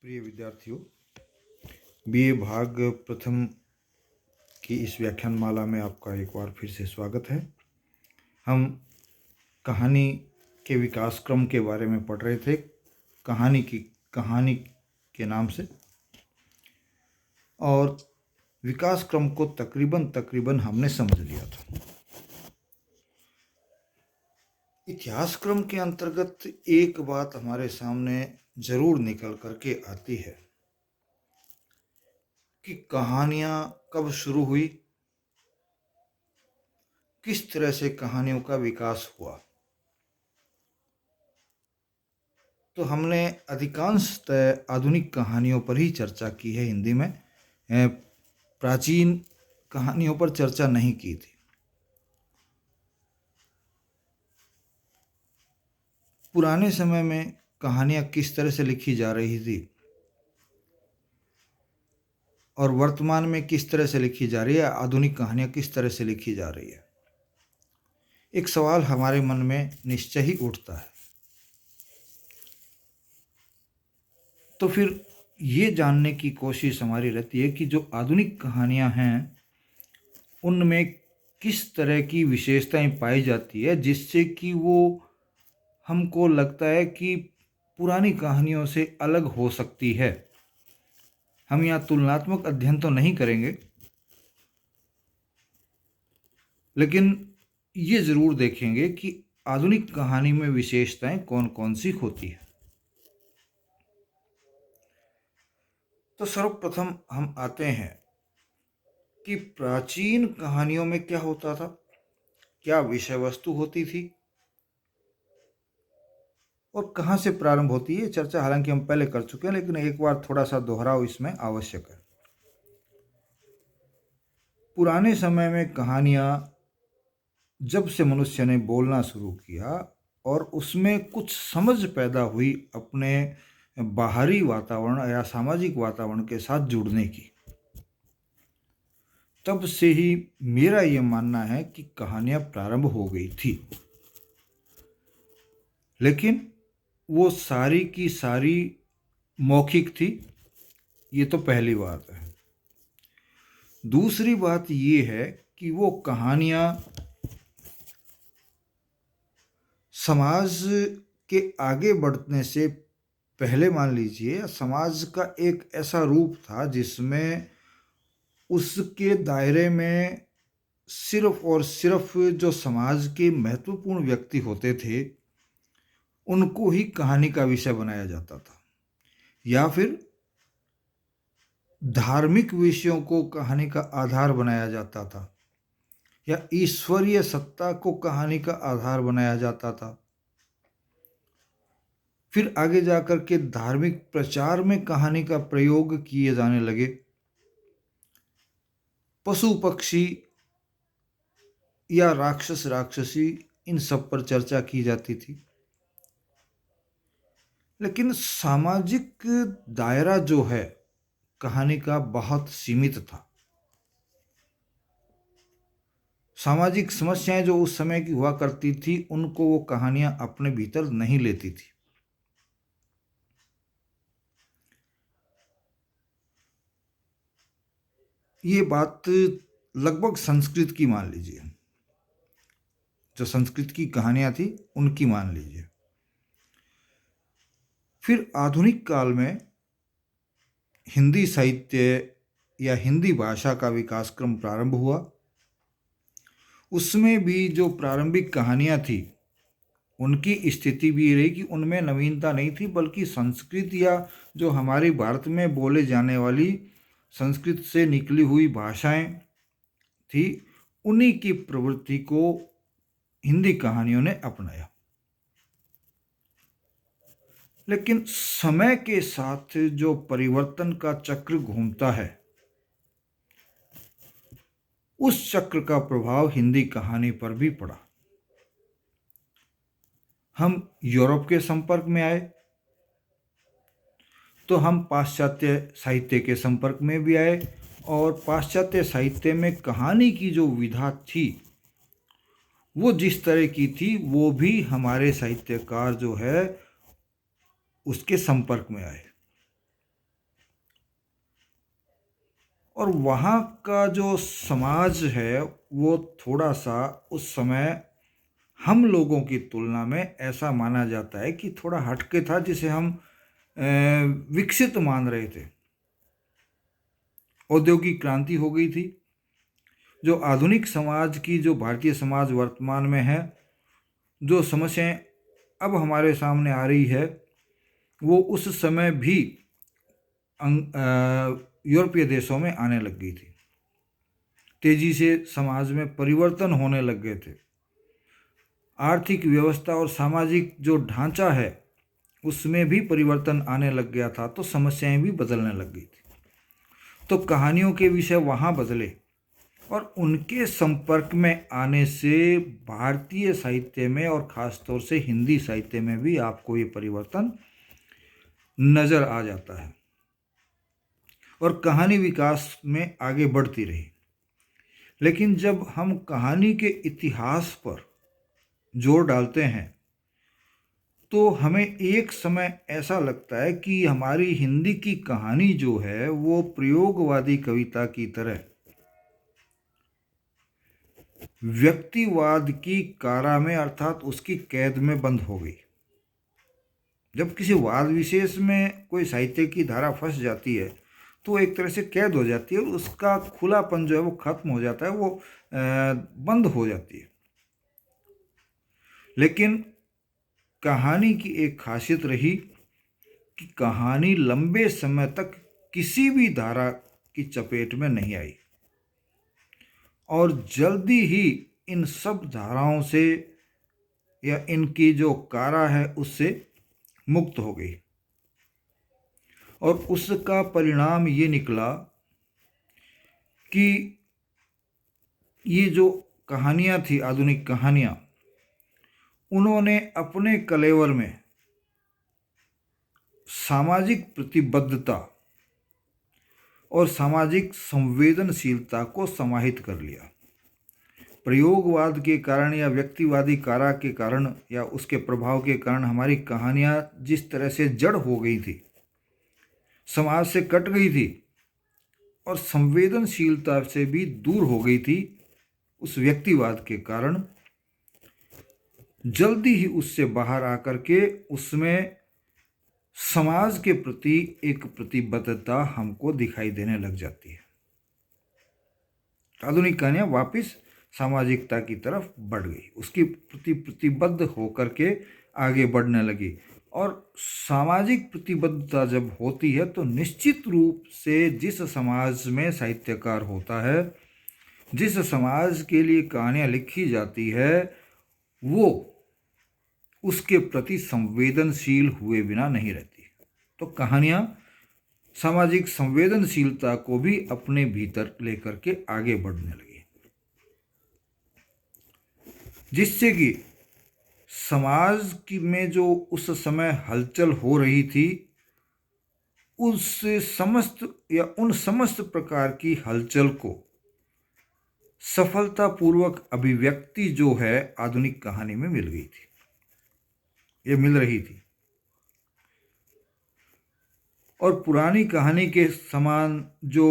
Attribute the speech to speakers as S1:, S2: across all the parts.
S1: प्रिय विद्यार्थियों, बीए भाग प्रथम की इस व्याख्यानमाला में आपका एक बार फिर से स्वागत है। हम कहानी के विकास क्रम के बारे में पढ़ रहे थे, कहानी के नाम से, और विकास क्रम को तकरीबन हमने समझ लिया था। इतिहास क्रम के अंतर्गत एक बात हमारे सामने जरूर निकल करके आती है कि कहानियां कब शुरू हुई, किस तरह से कहानियों का विकास हुआ। तो हमने अधिकांशतः आधुनिक कहानियों पर ही चर्चा की है हिंदी में, प्राचीन कहानियों पर चर्चा नहीं की थी। पुराने समय में कहानियां किस तरह से लिखी जा रही थी और वर्तमान में किस तरह से लिखी जा रही है, आधुनिक कहानियां किस तरह से लिखी जा रही है, एक सवाल हमारे मन में निश्चय ही उठता है। तो फिर ये जानने की कोशिश हमारी रहती है कि जो आधुनिक कहानियां हैं उनमें किस तरह की विशेषताएं पाई जाती है जिससे कि वो हमको लगता है कि पुरानी कहानियों से अलग हो सकती है। हम यहाँ तुलनात्मक अध्ययन तो नहीं करेंगे, लेकिन ये जरूर देखेंगे कि आधुनिक कहानी में विशेषताएं कौन कौन सी होती है। तो सर्वप्रथम हम आते हैं कि प्राचीन कहानियों में क्या होता था, क्या विषय वस्तु होती थी और कहाँ से प्रारंभ होती है। चर्चा हालांकि हम पहले कर चुके हैं, लेकिन एक बार थोड़ा सा दोहराव इसमें आवश्यक है। पुराने समय में कहानियां जब से मनुष्य ने बोलना शुरू किया और उसमें कुछ समझ पैदा हुई अपने बाहरी वातावरण या सामाजिक वातावरण के साथ जुड़ने की, तब से ही मेरा यह मानना है कि कहानियां प्रारंभ हो गई थी। लेकिन वो सारी की सारी मौखिक थी, ये तो पहली बात है। दूसरी बात ये है कि वो कहानियां समाज के आगे बढ़ने से पहले, मान लीजिए, समाज का एक ऐसा रूप था जिसमें उसके दायरे में सिर्फ और सिर्फ जो समाज के महत्वपूर्ण व्यक्ति होते थे उनको ही कहानी का विषय बनाया जाता था, या फिर धार्मिक विषयों को कहानी का आधार बनाया जाता था, या ईश्वरीय सत्ता को कहानी का आधार बनाया जाता था। फिर आगे जाकर के धार्मिक प्रचार में कहानी का प्रयोग किए जाने लगे। पशु पक्षी या राक्षस राक्षसी, इन सब पर चर्चा की जाती थी। लेकिन सामाजिक दायरा जो है कहानी का बहुत सीमित था। सामाजिक समस्याएं जो उस समय की हुआ करती थी उनको वो कहानियां अपने भीतर नहीं लेती थी। ये बात लगभग संस्कृत की मान लीजिए, जो संस्कृत की कहानियां थी उनकी मान लीजिए। फिर आधुनिक काल में हिंदी साहित्य या हिंदी भाषा का विकास क्रम प्रारंभ हुआ। उसमें भी जो प्रारंभिक कहानियां थी उनकी स्थिति भी रही कि उनमें नवीनता नहीं थी, बल्कि संस्कृत या जो हमारे भारत में बोले जाने वाली संस्कृत से निकली हुई भाषाएं थी, उन्हीं की प्रवृत्ति को हिंदी कहानियों ने अपनाया। लेकिन समय के साथ जो परिवर्तन का चक्र घूमता है, उस चक्र का प्रभाव हिंदी कहानी पर भी पड़ा। हम यूरोप के संपर्क में आए तो हम पाश्चात्य साहित्य के संपर्क में भी आए, और पाश्चात्य साहित्य में कहानी की जो विधा थी वो जिस तरह की थी वो भी हमारे साहित्यकार जो है उसके संपर्क में आए। और वहाँ का जो समाज है वो थोड़ा सा उस समय हम लोगों की तुलना में ऐसा माना जाता है कि थोड़ा हटके था, जिसे हम विकसित मान रहे थे। औद्योगिक क्रांति हो गई थी। जो आधुनिक समाज की, जो भारतीय समाज वर्तमान में है, जो समस्याएं अब हमारे सामने आ रही है, वो उस समय भी यूरोपीय देशों में आने लग गई थी। तेजी से समाज में परिवर्तन होने लग गए थे। आर्थिक व्यवस्था और सामाजिक जो ढांचा है उसमें भी परिवर्तन आने लग गया था, तो समस्याएं भी बदलने लग गई थी। तो कहानियों के विषय वहाँ बदले और उनके संपर्क में आने से भारतीय साहित्य में और ख़ासतौर से हिंदी साहित्य में भी आपको ये परिवर्तन नज़र आ जाता है और कहानी विकास में आगे बढ़ती रही। लेकिन जब हम कहानी के इतिहास पर जोर डालते हैं तो हमें एक समय ऐसा लगता है कि हमारी हिंदी की कहानी जो है वो प्रयोगवादी कविता की तरह व्यक्तिवाद की कारा में, अर्थात उसकी कैद में बंद हो गई। जब किसी वाद विशेष में कोई साहित्य की धारा फंस जाती है तो एक तरह से कैद हो जाती है और उसका खुलापन जो है वो खत्म हो जाता है, वो बंद हो जाती है। लेकिन कहानी की एक खासियत रही कि कहानी लंबे समय तक किसी भी धारा की चपेट में नहीं आई और जल्दी ही इन सब धाराओं से या इनकी जो कारा है उससे मुक्त हो गई। और उसका परिणाम ये निकला कि ये जो कहानियाँ थी, आधुनिक कहानियाँ, उन्होंने अपने कलेवर में सामाजिक प्रतिबद्धता और सामाजिक संवेदनशीलता को समाहित कर लिया। प्रयोगवाद के कारण या व्यक्तिवादी कारा के कारण या उसके प्रभाव के कारण हमारी कहानियाँ जिस तरह से जड़ हो गई थी, समाज से कट गई थी और संवेदनशीलता से भी दूर हो गई थी, उस व्यक्तिवाद के कारण जल्दी ही उससे बाहर आकर के उसमें समाज के प्रति एक प्रतिबद्धता हमको दिखाई देने लग जाती है। आधुनिक कहानियाँ वापस सामाजिकता की तरफ बढ़ गई, उसकी प्रति प्रतिबद्ध होकर के आगे बढ़ने लगी। और सामाजिक प्रतिबद्धता जब होती है तो निश्चित रूप से जिस समाज में साहित्यकार होता है, जिस समाज के लिए कहानियाँ लिखी जाती है, वो उसके प्रति संवेदनशील हुए बिना नहीं रहती। तो कहानियाँ सामाजिक संवेदनशीलता को भी अपने भीतर लेकर के आगे बढ़ने लगी, जिससे कि समाज की में जो उस समय हलचल हो रही थी, उस समस्त या उन समस्त प्रकार की हलचल को सफलतापूर्वक अभिव्यक्ति जो है आधुनिक कहानी में मिल गई थी, ये मिल रही थी। और पुरानी कहानी के समान जो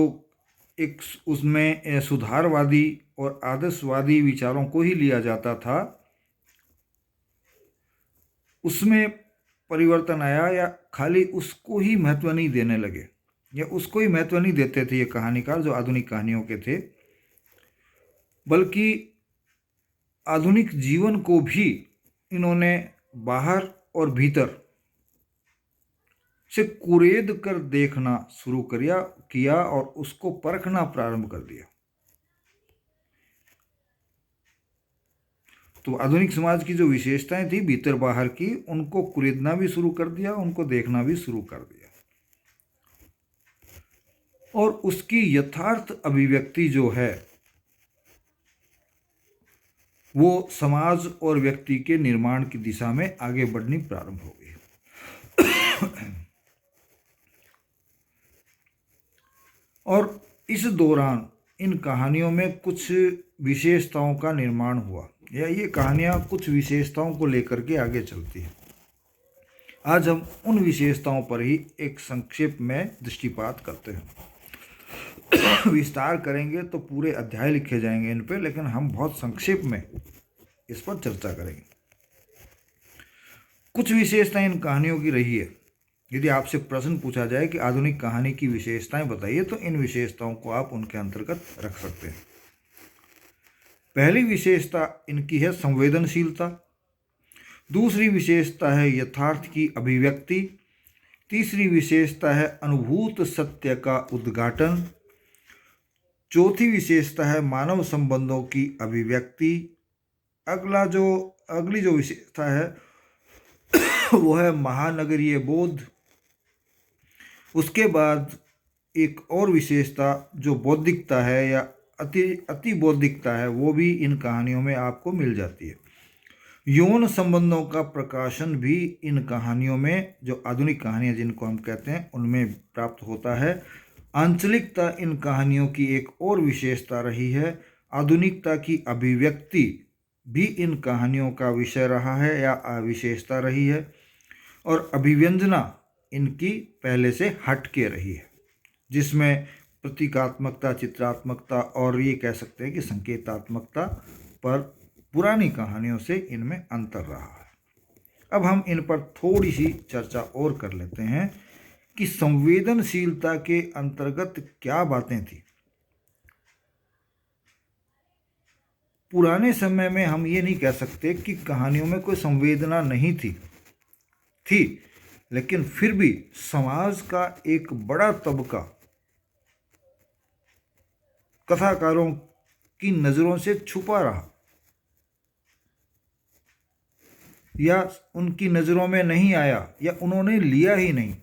S1: एक उसमें सुधारवादी और आदर्शवादी विचारों को ही लिया जाता था, उसमें परिवर्तन आया या खाली उसको ही महत्व नहीं देने लगे या उसको ही महत्व नहीं देते थे ये कहानीकार जो आधुनिक कहानियों के थे, बल्कि आधुनिक जीवन को भी इन्होंने बाहर और भीतर से कुरेद कर देखना शुरू किया और उसको परखना प्रारंभ कर दिया। तो आधुनिक समाज की जो विशेषताएं थी भीतर बाहर की, उनको कुरेदना भी शुरू कर दिया, उनको देखना भी शुरू कर दिया और उसकी यथार्थ अभिव्यक्ति जो है वो समाज और व्यक्ति के निर्माण की दिशा में आगे बढ़नी प्रारंभ हो गई। और इस दौरान इन कहानियों में कुछ विशेषताओं का निर्माण हुआ या ये कहानियाँ कुछ विशेषताओं को लेकर के आगे चलती हैं। आज हम उन विशेषताओं पर ही एक संक्षेप में दृष्टिपात करते हैं। विस्तार करेंगे तो पूरे अध्याय लिखे जाएंगे इन पे, लेकिन हम बहुत संक्षेप में इस पर चर्चा करेंगे। कुछ विशेषताएं इन कहानियों की रही है। यदि आपसे प्रश्न पूछा जाए कि आधुनिक कहानी की विशेषताएं बताइए, तो इन विशेषताओं को आप उनके अंतर्गत रख सकते हैं। पहली विशेषता इनकी है संवेदनशीलता। दूसरी विशेषता है यथार्थ की अभिव्यक्ति। तीसरी विशेषता है अनुभूत सत्य का उद्घाटन। चौथी विशेषता है मानव संबंधों की अभिव्यक्ति। अगली जो विशेषता है वो है महानगरीय बोध। उसके बाद एक और विशेषता जो बौद्धिकता है या अति बौद्धिकता है, वो भी इन कहानियों में आपको मिल जाती है। यौन संबंधों का प्रकाशन भी इन कहानियों में, जो आधुनिक कहानियाँ जिनको हम कहते हैं, उनमें प्राप्त होता है। आंचलिकता इन कहानियों की एक और विशेषता रही है। आधुनिकता की अभिव्यक्ति भी इन कहानियों का विषय रहा है या विशेषता रही है। और अभिव्यंजना इनकी पहले से हट के रही है, जिसमें प्रतीकात्मकता, चित्रात्मकता और ये कह सकते हैं कि संकेतात्मकता पर पुरानी कहानियों से इनमें अंतर रहा है। अब हम इन पर थोड़ी सी चर्चा और कर लेते हैं कि संवेदनशीलता के अंतर्गत क्या बातें थी। पुराने समय में हम ये नहीं कह सकते कि कहानियों में कोई संवेदना नहीं थी, लेकिन फिर भी समाज का एक बड़ा तबका कथाकारों की नज़रों से छुपा रहा या उनकी नज़रों में नहीं आया या उन्होंने लिया ही नहीं।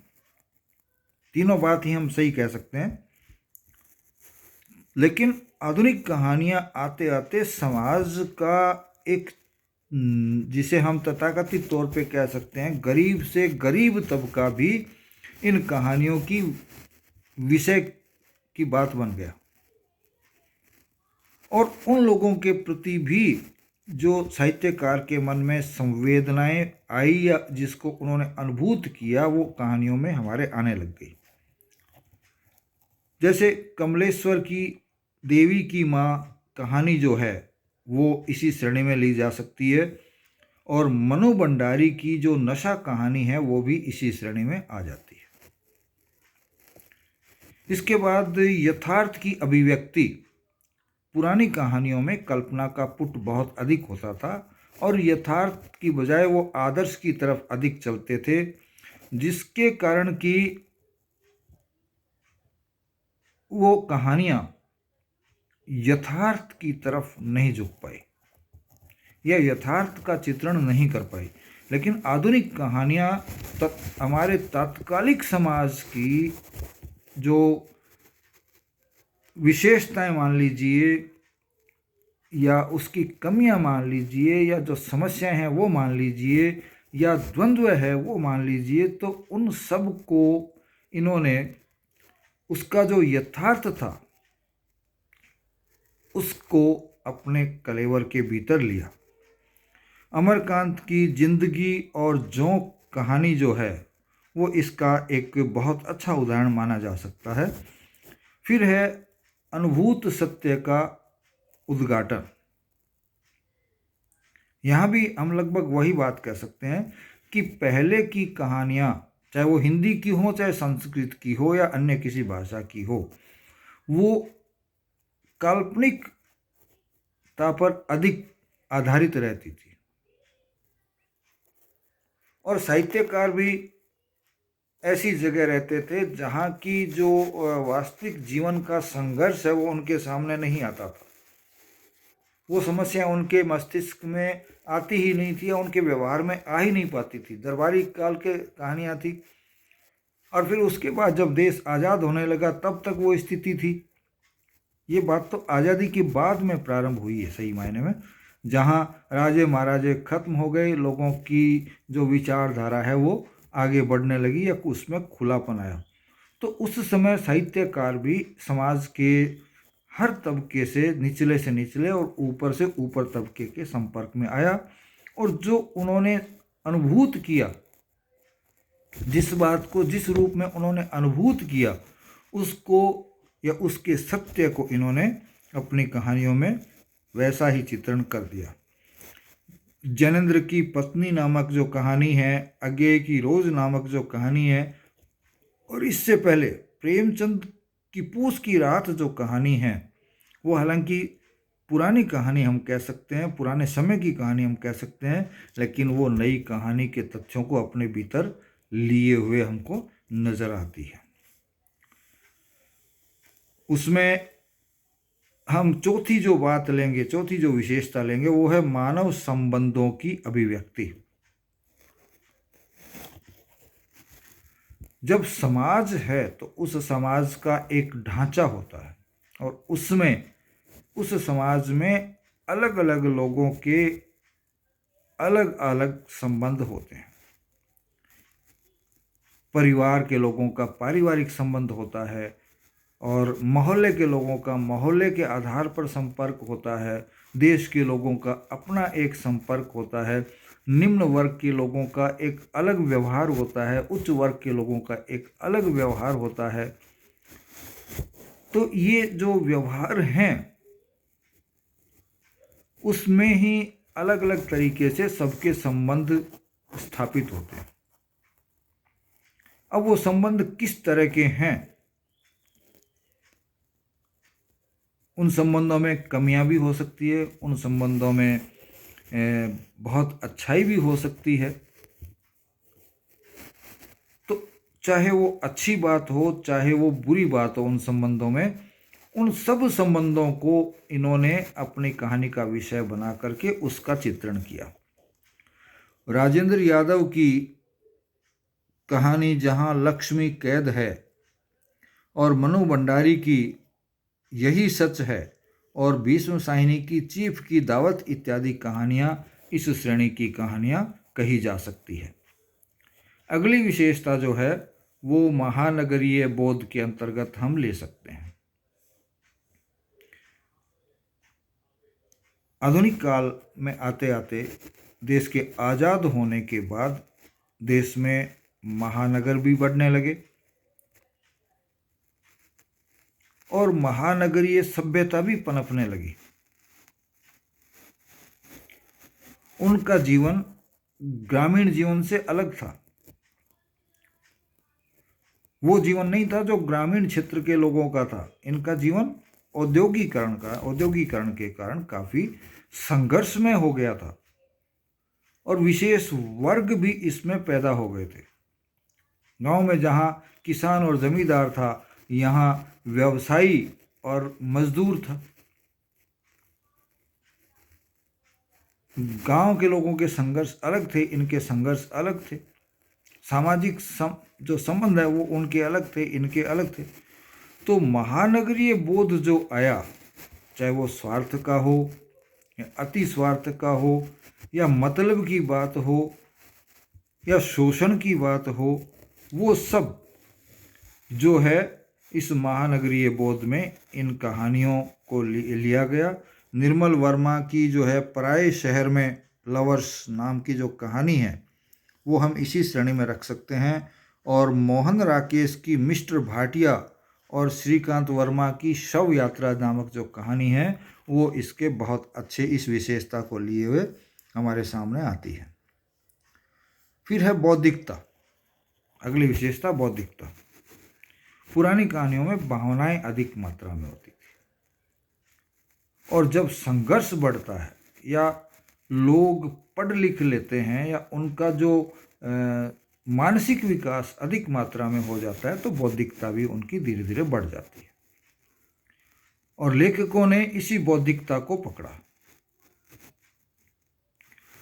S1: तीनों बात ही हम सही कह सकते हैं। लेकिन आधुनिक कहानियाँ आते आते समाज का एक, जिसे हम तथाकथित तौर पे कह सकते हैं गरीब से गरीब तबका भी इन कहानियों की विषय की बात बन गया, और उन लोगों के प्रति भी जो साहित्यकार के मन में संवेदनाएं आई या जिसको उन्होंने अनुभूत किया, वो कहानियों में हमारे आने लग गई। जैसे कमलेश्वर की देवी की माँ कहानी जो है वो इसी श्रेणी में ली जा सकती है, और मनु भंडारी की जो नशा कहानी है वो भी इसी श्रेणी में आ जाती है। इसके बाद यथार्थ की अभिव्यक्ति। पुरानी कहानियों में कल्पना का पुट बहुत अधिक होता था और यथार्थ की बजाय वो आदर्श की तरफ अधिक चलते थे, जिसके कारण कि वो कहानियाँ यथार्थ की तरफ नहीं झुक पाई या यथार्थ का चित्रण नहीं कर पाई। लेकिन आधुनिक कहानियाँ हमारे तात्कालिक समाज की जो विशेषताएं मान लीजिए या उसकी कमियां मान लीजिए या जो समस्याएं हैं वो मान लीजिए या द्वंद्व है वो मान लीजिए, तो उन सब को इन्होंने उसका जो यथार्थ था उसको अपने कलेवर के भीतर लिया। अमरकांत की जिंदगी और जोंक कहानी जो है वो इसका एक बहुत अच्छा उदाहरण माना जा सकता है। फिर है अनुभूत सत्य का उद्घाटन। यहाँ भी हम लगभग वही बात कह सकते हैं कि पहले की कहानियाँ, चाहे वो हिंदी की हो, चाहे संस्कृत की हो या अन्य किसी भाषा की हो, वो काल्पनिकता पर अधिक आधारित रहती थी और साहित्यकार भी ऐसी जगह रहते थे जहाँ की जो वास्तविक जीवन का संघर्ष है वो उनके सामने नहीं आता था। वो समस्या उनके मस्तिष्क में आती ही नहीं थी या उनके व्यवहार में आ ही नहीं पाती थी। दरबारी काल के कहानियाँ थी और फिर उसके बाद जब देश आज़ाद होने लगा तब तक वो स्थिति थी। ये बात तो आज़ादी के बाद में प्रारंभ हुई है सही मायने में, जहाँ राजे महाराजे खत्म हो गए, लोगों की जो विचारधारा है वो आगे बढ़ने लगी या उसमें खुलापन आया। तो उस समय साहित्यकार भी समाज के हर तबके से निचले और ऊपर से ऊपर तबके के संपर्क में आया, और जो उन्होंने अनुभूत किया, जिस बात को जिस रूप में उन्होंने अनुभूत किया, उसको या उसके सत्य को इन्होंने अपनी कहानियों में वैसा ही चित्रण कर दिया। जैनेन्द्र की पत्नी नामक जो कहानी है, अज्ञेय की रोज नामक जो कहानी है, और इससे पहले प्रेमचंद की पूस की रात जो कहानी है, वो हालांकि पुरानी कहानी हम कह सकते हैं, पुराने समय की कहानी हम कह सकते हैं, लेकिन वो नई कहानी के तथ्यों को अपने भीतर लिए हुए हमको नजर आती है। उसमें हम चौथी जो बात लेंगे, चौथी जो विशेषता लेंगे, वो है मानव संबंधों की अभिव्यक्ति। जब समाज है तो उस समाज का एक ढांचा होता है और उसमें उस समाज में अलग अलग लोगों के अलग अलग संबंध होते हैं। परिवार के लोगों का पारिवारिक संबंध होता है और मोहल्ले के लोगों का मोहल्ले के आधार पर संपर्क होता है। देश के लोगों का अपना एक संपर्क होता है। निम्न वर्ग के लोगों का एक अलग व्यवहार होता है, उच्च वर्ग के लोगों का एक अलग व्यवहार होता है। तो ये जो व्यवहार हैं उसमें ही अलग अलग तरीके से सबके संबंध स्थापित होते हैं। अब वो संबंध किस तरह के हैं, उन संबंधों में कमियां भी हो सकती है, उन संबंधों में बहुत अच्छाई भी हो सकती है। तो चाहे वो अच्छी बात हो, चाहे वो बुरी बात हो, उन संबंधों में, उन सब संबंधों को इन्होंने अपनी कहानी का विषय बना करके उसका चित्रण किया। राजेंद्र यादव की कहानी जहां लक्ष्मी कैद है और मनु भंडारी की यही सच है और भीष्म साहिनी की चीफ की दावत इत्यादि कहानियां इस श्रेणी की कहानियां कही जा सकती है। अगली विशेषता जो है वो महानगरीय बोध के अंतर्गत हम ले सकते हैं। आधुनिक काल में आते आते देश के आज़ाद होने के बाद देश में महानगर भी बढ़ने लगे और महानगरीय सभ्यता भी पनपने लगी। उनका जीवन ग्रामीण जीवन से अलग था। वो जीवन नहीं था जो ग्रामीण क्षेत्र के लोगों का था। इनका जीवन औद्योगिकरण के कारण काफी संघर्ष में हो गया था और विशेष वर्ग भी इसमें पैदा हो गए थे। गांव में जहां किसान और जमींदार था, यहाँ व्यवसायी और मजदूर था। गांव के लोगों के संघर्ष अलग थे, इनके संघर्ष अलग थे। सामाजिक जो संबंध है वो उनके अलग थे, इनके अलग थे। तो महानगरीय बोध जो आया, चाहे वो स्वार्थ का हो या अति स्वार्थ का हो या मतलब की बात हो या शोषण की बात हो, वो सब जो है इस महानगरीय बोध में इन कहानियों को लिया गया। निर्मल वर्मा की जो है पराये शहर में लवर्स नाम की जो कहानी है वो हम इसी श्रेणी में रख सकते हैं। और मोहन राकेश की मिस्टर भाटिया और श्रीकांत वर्मा की शव यात्रा नामक जो कहानी है वो इसके बहुत अच्छे इस विशेषता को लिए हुए हमारे सामने आती है। फिर है बौद्धिकता। अगली विशेषता बौद्धिकता। पुरानी कहानियों में भावनाएं अधिक मात्रा में होती थी और जब संघर्ष बढ़ता है या लोग पढ़ लिख लेते हैं या उनका जो मानसिक विकास अधिक मात्रा में हो जाता है तो बौद्धिकता भी उनकी धीरे धीरे बढ़ जाती है और लेखकों ने इसी बौद्धिकता को पकड़ा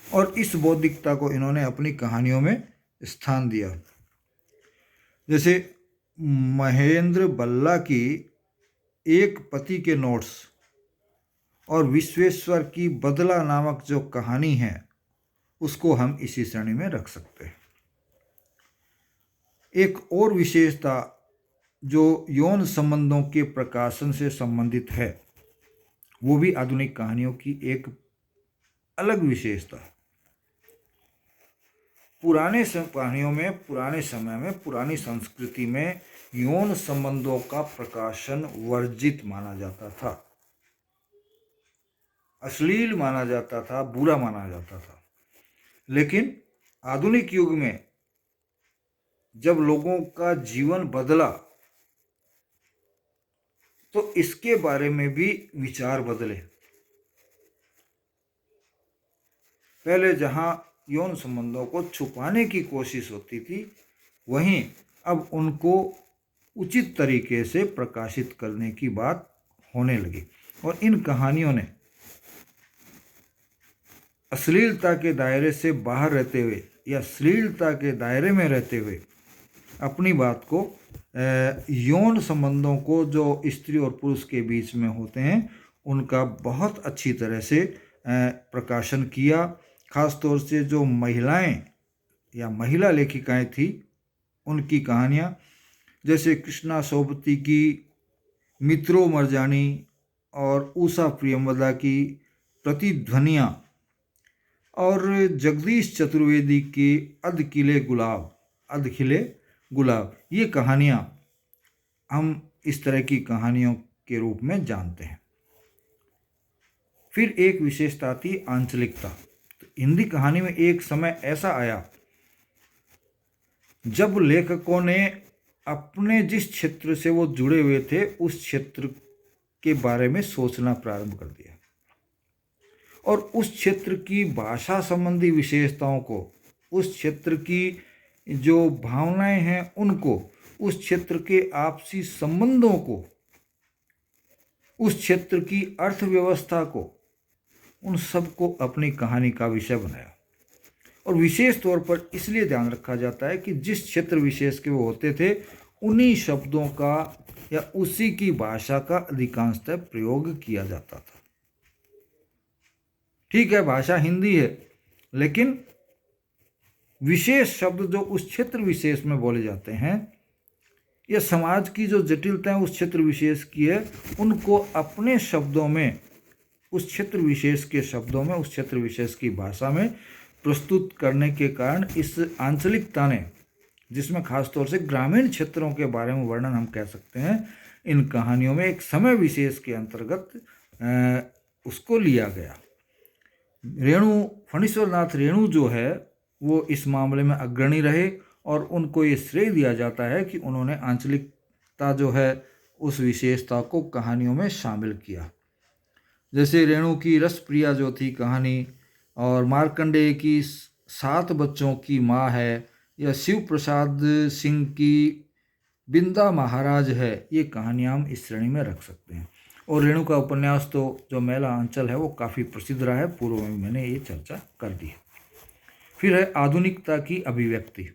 S1: और इस बौद्धिकता को इन्होंने अपनी कहानियों में स्थान दिया। जैसे महेंद्र बल्ला की एक पति के नोट्स और विश्वेश्वर की बदला नामक जो कहानी है उसको हम इसी श्रेणी में रख सकते हैं। एक और विशेषता जो यौन संबंधों के प्रकाशन से संबंधित है वो भी आधुनिक कहानियों की एक अलग विशेषता है। पुराने कहानियों में, पुराने समय में, पुरानी संस्कृति में यौन संबंधों का प्रकाशन वर्जित माना जाता था, अश्लील माना जाता था, बुरा माना जाता था। लेकिन आधुनिक युग में जब लोगों का जीवन बदला तो इसके बारे में भी विचार बदले। पहले जहां यौन संबंधों को छुपाने की कोशिश होती थी, वहीं अब उनको उचित तरीके से प्रकाशित करने की बात होने लगी। और इन कहानियों ने अश्लीलता के दायरे से बाहर रहते हुए या श्लीलता के दायरे में रहते हुए अपनी बात को, यौन संबंधों को जो स्त्री और पुरुष के बीच में होते हैं उनका बहुत अच्छी तरह से प्रकाशन किया। खास तौर से जो महिलाएं या महिला लेखिकाएं थी उनकी कहानियाँ, जैसे कृष्णा सोबती की मित्रो मरजानी और उषा प्रियमवदा की प्रतिध्वनियाँ और जगदीश चतुर्वेदी की अधखिले गुलाब, ये कहानियाँ हम इस तरह की कहानियों के रूप में जानते हैं। फिर एक विशेषता थी आंचलिकता। तो हिंदी कहानी में एक समय ऐसा आया जब लेखकों ने अपने जिस क्षेत्र से वो जुड़े हुए थे उस क्षेत्र के बारे में सोचना प्रारंभ कर दिया और उस क्षेत्र की भाषा संबंधी विशेषताओं को, उस क्षेत्र की जो भावनाएं हैं उनको, उस क्षेत्र के आपसी संबंधों को, उस क्षेत्र की अर्थव्यवस्था को, उन सब को अपनी कहानी का विषय बनाया। और विशेष तौर पर इसलिए ध्यान रखा जाता है कि जिस क्षेत्र विशेष के वो होते थे उन्हीं शब्दों का या उसी की भाषा का अधिकांशतः प्रयोग किया जाता था। ठीक है, भाषा हिंदी है, लेकिन विशेष शब्द जो उस क्षेत्र विशेष में बोले जाते हैं या समाज की जो जटिलताएं उस क्षेत्र विशेष की है उनको अपने शब्दों में, उस क्षेत्र विशेष के शब्दों में, उस क्षेत्र विशेष की भाषा में प्रस्तुत करने के कारण इस आंचलिकता ने, जिसमें खासतौर से ग्रामीण क्षेत्रों के बारे में वर्णन हम कह सकते हैं, इन कहानियों में एक समय विशेष के अंतर्गत उसको लिया गया। फणीश्वरनाथ रेणु जो है वो इस मामले में अग्रणी रहे और उनको ये श्रेय दिया जाता है कि उन्होंने आंचलिकता जो है उस विशेषता को कहानियों में शामिल किया। जैसे रेणु की रसप्रिया जो थी कहानी, और मार्कंडेय की 7 बच्चों की माँ है, या शिव प्रसाद सिंह की बिंदा महाराज है, ये कहानियाँ हम इस श्रेणी में रख सकते हैं। और रेणु का उपन्यास तो जो मैला अंचल है वो काफ़ी प्रसिद्ध रहा है, पूर्व में मैंने ये चर्चा कर दी है। फिर है आधुनिकता की अभिव्यक्ति।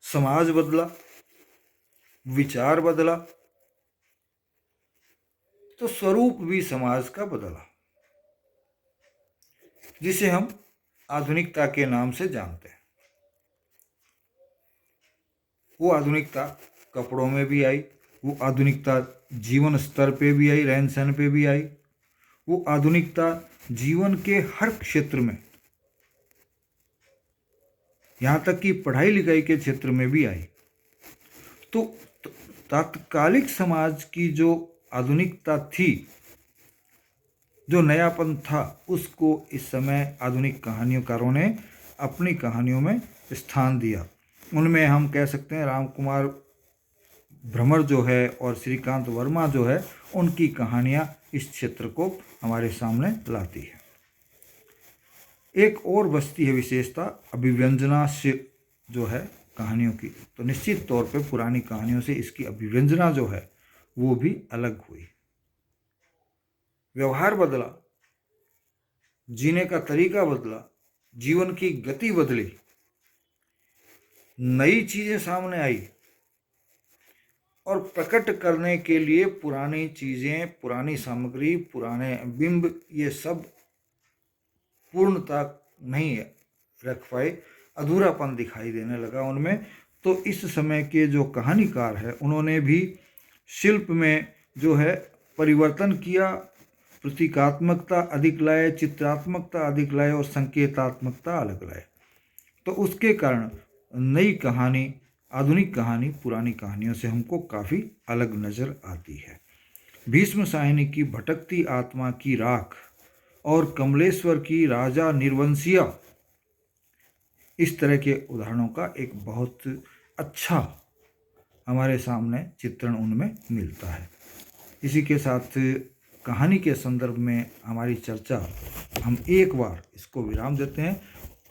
S1: समाज बदला, विचार बदला, तो स्वरूप भी समाज का बदला, जिसे हम आधुनिकता के नाम से जानते हैं। वो आधुनिकता कपड़ों में भी आई, वो आधुनिकता जीवन स्तर पे भी आई, रहन सहन पे भी आई, वो आधुनिकता जीवन के हर क्षेत्र में, यहाँ तक कि पढ़ाई लिखाई के क्षेत्र में भी आई। तो तात्कालिक समाज की जो आधुनिकता थी, जो नयापन था, उसको इस समय आधुनिक कहानियोंकारों ने अपनी कहानियों में स्थान दिया। उनमें हम कह सकते हैं रामकुमार भ्रमर जो है और श्रीकांत वर्मा जो है, उनकी कहानियाँ इस क्षेत्र को हमारे सामने लाती है। एक और बस्ती है विशेषता अभिव्यंजना से जो है कहानियों की, तो निश्चित तौर पे पुरानी कहानियों से इसकी अभिव्यंजना जो है वो भी अलग हुई। व्यवहार बदला, जीने का तरीका बदला, जीवन की गति बदली, नई चीजें सामने आई और प्रकट करने के लिए पुरानी चीजें, पुरानी सामग्री, पुराने बिंब, ये सब पूर्णता नहीं रख पाए, अधूरापन दिखाई देने लगा उनमें। तो इस समय के जो कहानीकार हैं उन्होंने भी शिल्प में जो है परिवर्तन किया, प्रतीकात्मकता अधिक लाए, चित्रात्मकता अधिक लाए और संकेतात्मकता अलग लाए। तो उसके कारण नई कहानी, आधुनिक कहानी पुरानी कहानियों से हमको काफ़ी अलग नज़र आती है। भीष्म साहिनी की भटकती आत्मा की राख और कमलेश्वर की राजा निर्वंशिया, इस तरह के उदाहरणों का एक बहुत अच्छा हमारे सामने चित्रण उनमें मिलता है। इसी के साथ कहानी के संदर्भ में हमारी चर्चा हम एक बार इसको विराम देते हैं।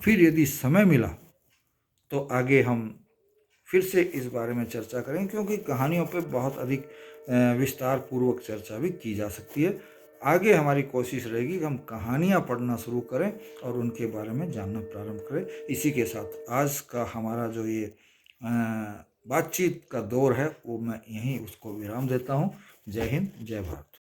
S1: फिर यदि समय मिला तो आगे हम फिर से इस बारे में चर्चा करेंगे, क्योंकि कहानियों पे बहुत अधिक विस्तार पूर्वक चर्चा भी की जा सकती है। आगे हमारी कोशिश रहेगी कि हम कहानियाँ पढ़ना शुरू करें और उनके बारे में जानना प्रारंभ करें। इसी के साथ आज का हमारा जो ये बातचीत का दौर है वो मैं यहीं उसको विराम देता हूँ। जय हिंद, जय भारत।